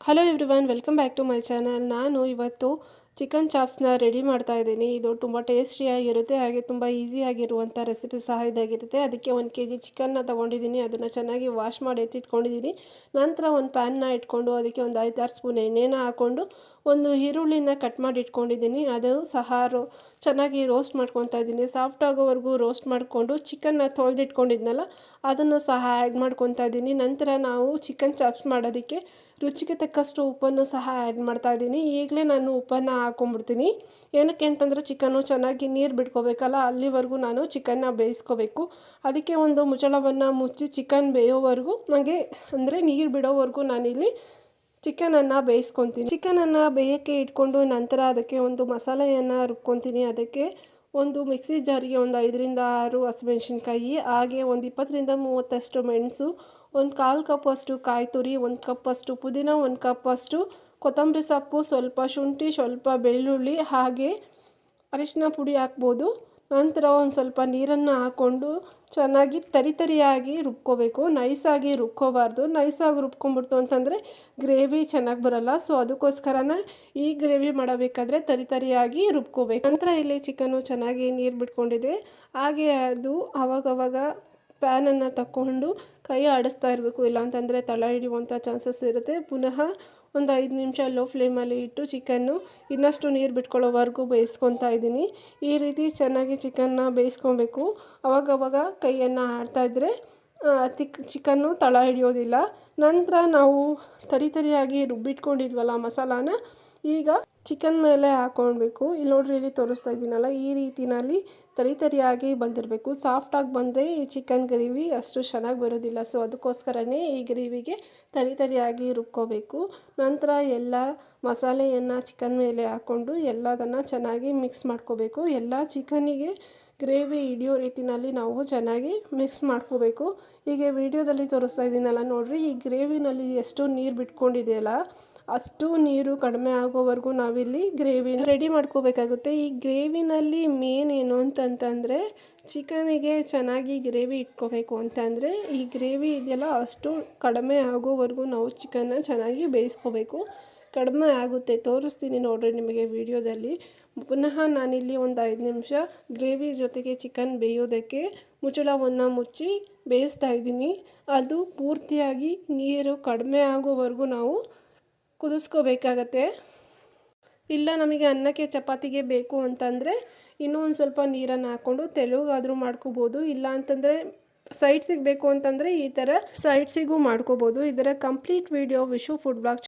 Hello everyone, welcome back to my channel. ನಾನು ಇವತ್ತು chicken ಚಾಪ್ಸ್ನ ready ಮಾಡ್ತಾ ಇದ್ದೀನಿ. ಇದು ತುಂಬ ಟೇಸ್ಟಿಯಾಗಿರುತ್ತೆ, ಹಾಗೆ ತುಂಬ ಈಸಿಯಾಗಿರುವಂಥ ರೆಸಿಪಿ ಸಹ ಇದಾಗಿರುತ್ತೆ. ಅದಕ್ಕೆ 1 kg ಚಿಕನ್ನ ತೊಗೊಂಡಿದ್ದೀನಿ. ಅದನ್ನು ಚೆನ್ನಾಗಿ ವಾಶ್ ಮಾಡಿ ಎತ್ತಿಟ್ಕೊಂಡಿದ್ದೀನಿ. ನಂತರ ಒಂದು ಪ್ಯಾನ್ನ ಇಟ್ಕೊಂಡು ಅದಕ್ಕೆ ಒಂದು 5-6 ಸ್ಪೂನ್ ಎಣ್ಣೆನ ಹಾಕ್ಕೊಂಡು ಒಂದು ಈರುಳ್ಳಿನ ಕಟ್ ಮಾಡಿ ಇಟ್ಕೊಂಡಿದ್ದೀನಿ. ಅದು ಸಹ ಚೆನ್ನಾಗಿ ರೋಸ್ಟ್ ಮಾಡ್ಕೊತಾ ಇದ್ದೀನಿ. ಸಾಫ್ಟ್ ಆಗೋವರೆಗೂ ರೋಸ್ಟ್ ಮಾಡಿಕೊಂಡು ಚಿಕನ್ನ ತೊಳೆದಿಟ್ಕೊಂಡಿದ್ನಲ್ಲ ಅದನ್ನು ಸಹ ಆ್ಯಡ್ ಮಾಡ್ಕೊತಾ ಇದ್ದೀನಿ. ನಂತರ ನಾವು ಚಿಕನ್ ಚಾಪ್ಸ್ ಮಾಡೋದಕ್ಕೆ ರುಚಿಗೆ ತಕ್ಕಷ್ಟು ಉಪ್ಪನ್ನು ಸಹ ಆ್ಯಡ್ ಮಾಡ್ತಾ ಇದ್ದೀನಿ. ಈಗಲೇ ನಾನು ಉಪ್ಪನ್ನು ಹಾಕ್ಕೊಂಬಿಡ್ತೀನಿ. ಏನಕ್ಕೆ ಅಂತಂದರೆ ಚಿಕನ್ನು ಚೆನ್ನಾಗಿ ನೀರು ಬಿಟ್ಕೋಬೇಕಲ್ಲ, ಅಲ್ಲಿವರೆಗೂ ನಾನು ಚಿಕನ್ನ ಬೇಯಿಸ್ಕೋಬೇಕು. ಅದಕ್ಕೆ ಒಂದು ಮುಚ್ಚಳವನ್ನು ಮುಚ್ಚಿ ಚಿಕನ್ ಬೇಯೋವರೆಗೂ ನನಗೆ ಅಂದರೆ ನೀರು ಬಿಡೋವರೆಗೂ ನಾನಿಲ್ಲಿ ಚಿಕನನ್ನು ಬೇಯಿಸ್ಕೊತೀನಿ. ಚಿಕನನ್ನು ಬೇಯೋಕ್ಕೆ ಇಟ್ಕೊಂಡು ನಂತರ ಅದಕ್ಕೆ ಒಂದು ಮಸಾಲೆಯನ್ನು ರುಬ್ಕೊತೀನಿ. ಅದಕ್ಕೆ ಒಂದು ಮಿಕ್ಸಿ ಜಾರಿಗೆ ಒಂದು 5-6 ಹಸಿಮೆಣ್ಸಿನ್ಕಾಯಿ, ಹಾಗೆ ಒಂದು 20-30 ಮೆಣಸು, ಒಂದು 1/4 ಕಪ್ಪಷ್ಟು ಕಾಯಿ ತುರಿ, 1 ಕಪ್ಪಷ್ಟು ಪುದೀನ, 1 ಕಪ್ಪಷ್ಟು ಕೊತ್ತಂಬರಿ ಸೊಪ್ಪು, ಸ್ವಲ್ಪ ಶುಂಠಿ, ಸ್ವಲ್ಪ ಬೆಳ್ಳುಳ್ಳಿ, ಹಾಗೆ ಅರಿಶಿನ ಪುಡಿ ಹಾಕ್ಬೋದು. ನಂತರ ಒಂದು ಸ್ವಲ್ಪ ನೀರನ್ನು ಹಾಕ್ಕೊಂಡು ಚೆನ್ನಾಗಿ ತರಿಯಾಗಿ ರುಬ್ಕೋಬೇಕು. ನೈಸಾಗಿ ರುಬ್ಕೋಬಾರ್ದು. ನೈಸಾಗಿ ರುಬ್ಕೊಂಬಿಡ್ತು ಅಂತಂದರೆ ಗ್ರೇವಿ ಚೆನ್ನಾಗಿ ಬರೋಲ್ಲ. ಸೊ ಅದಕ್ಕೋಸ್ಕರನೇ ಈ ಗ್ರೇವಿ ಮಾಡಬೇಕಾದ್ರೆ ತರಿಯಾಗಿ ರುಬ್ಕೋಬೇಕು. ನಂತರ ಇಲ್ಲಿ ಚಿಕನ್ನು ಚೆನ್ನಾಗಿ ನೀರು ಬಿಟ್ಕೊಂಡಿದೆ. ಹಾಗೆ ಅದು ಆವಾಗವಾಗ ಪ್ಯಾನನ್ನು ತಗೊಂಡು ಕೈ ಆಡಿಸ್ತಾ ಇರಬೇಕು, ಇಲ್ಲಾಂತಂದರೆ ತಳ ಹಿಡಿಯುವಂಥ ಚಾನ್ಸಸ್ ಇರುತ್ತೆ. ಪುನಃ ಒಂದು 5 ನಿಮಿಷ ಲೋ ಫ್ಲೇಮಲ್ಲಿ ಇಟ್ಟು ಚಿಕನ್ನು ಇನ್ನಷ್ಟು ನೀರು ಬಿಟ್ಕೊಳ್ಳೋವರೆಗೂ ಬೇಯಿಸ್ಕೊತಾ ಇದ್ದೀನಿ. ಈ ರೀತಿ ಚೆನ್ನಾಗಿ ಚಿಕನ್ನ ಬೇಯಿಸ್ಕೊಬೇಕು. ಅವಾಗವಾಗ ಕೈಯನ್ನು ಆಡ್ತಾಯಿದ್ರೆ ಚಿಕನ್ನು ತಳ ಹಿಡಿಯೋದಿಲ್ಲ. ನಂತರ ನಾವು ತರಿಯಾಗಿ ರುಬ್ಬಿಟ್ಕೊಂಡಿದ್ವಲ್ಲ ಮಸಾಲಾನ ಈಗ ಚಿಕನ್ ಮೇಲೆ ಹಾಕ್ಕೊಳ್ಬೇಕು. ಇಲ್ಲಿ ನೋಡ್ರಿ, ಇಲ್ಲಿ ತೋರಿಸ್ತಾ ಇದ್ದೀನಲ್ಲ, ಈ ರೀತಿಯಲ್ಲಿ ತರಿಯಾಗಿ ಬಂದಿರಬೇಕು. ಸಾಫ್ಟಾಗಿ ಬಂದರೆ ಈ ಚಿಕನ್ ಗ್ರೇವಿ ಅಷ್ಟು ಚೆನ್ನಾಗಿ ಬರೋದಿಲ್ಲ. ಸೊ ಅದಕ್ಕೋಸ್ಕರನೇ ಈ ಗ್ರೇವಿಗೆ ತರಿಯಾಗಿ ರುಬ್ಕೋಬೇಕು. ನಂತರ ಎಲ್ಲ ಮಸಾಲೆಯನ್ನು ಚಿಕನ್ ಮೇಲೆ ಹಾಕ್ಕೊಂಡು ಎಲ್ಲದನ್ನು ಚೆನ್ನಾಗಿ ಮಿಕ್ಸ್ ಮಾಡ್ಕೋಬೇಕು. ಎಲ್ಲ ಚಿಕನ್ನಿಗೆ ಗ್ರೇವಿ ಹಿಡಿಯೋ ರೀತಿಯಲ್ಲಿ ನಾವು ಚೆನ್ನಾಗಿ ಮಿಕ್ಸ್ ಮಾಡ್ಕೋಬೇಕು. ಹೀಗೆ ವಿಡಿಯೋದಲ್ಲಿ ತೋರಿಸ್ತಾ ಇದ್ದೀನಲ್ಲ ನೋಡಿರಿ, ಈ ಗ್ರೇವಿನಲ್ಲಿ ಎಷ್ಟು ನೀರು ಬಿಟ್ಕೊಂಡಿದೆಯಲ್ಲ ಅಷ್ಟು ನೀರು ಕಡಿಮೆ ಆಗೋವರೆಗೂ ನಾವಿಲ್ಲಿ ಗ್ರೇವಿನ ರೆಡಿ ಮಾಡ್ಕೋಬೇಕಾಗುತ್ತೆ. ಈ ಗ್ರೇವಿನಲ್ಲಿ ಮೇನ್ ಏನು ಅಂತಂತಂದರೆ ಚಿಕನಿಗೆ ಚೆನ್ನಾಗಿ ಗ್ರೇವಿ ಇಟ್ಕೋಬೇಕು ಅಂತಂದರೆ ಈ ಗ್ರೇವಿ ಇದೆಯಲ್ಲ ಅಷ್ಟು ಕಡಿಮೆ ಆಗೋವರೆಗೂ ನಾವು ಚಿಕನ್ನ ಚೆನ್ನಾಗಿ ಬೇಯಿಸ್ಕೋಬೇಕು. ಕಡಿಮೆ ಆಗುತ್ತೆ, ತೋರಿಸ್ತೀನಿ ನೋಡಿರಿ ನಿಮಗೆ ವಿಡಿಯೋದಲ್ಲಿ. ಪುನಃ ನಾನಿಲ್ಲಿ ಒಂದು 5 ನಿಮಿಷ ಗ್ರೇವಿ ಜೊತೆಗೆ ಚಿಕನ್ ಬೇಯೋದಕ್ಕೆ ಮುಚ್ಚಳವನ್ನು ಮುಚ್ಚಿ ಬೇಯಿಸ್ತಾ ಇದ್ದೀನಿ. ಅದು ಪೂರ್ತಿಯಾಗಿ ನೀರು ಕಡಿಮೆ ಆಗೋವರೆಗೂ ನಾವು ಕುದಿಸ್ಕೋಬೇಕಾಗತ್ತೆ. ಇಲ್ಲ ನಮಗೆ ಅನ್ನಕ್ಕೆ ಚಪಾತಿಗೆ ಬೇಕು ಅಂತಂದರೆ ಇನ್ನೂ ಒಂದು ಸ್ವಲ್ಪ ನೀರನ್ನು ಹಾಕ್ಕೊಂಡು ತೆಳುಗಾದರೂ ಮಾಡ್ಕೋಬೋದು. ಇಲ್ಲ ಅಂತಂದರೆ ಸೈಡ್ಸಿಗೆ ಬೇಕು ಅಂತಂದರೆ ಈ ಥರ ಸೈಡ್ಸಿಗೂ ಮಾಡ್ಕೋಬೋದು. ಇದರ complete video Vishu food blog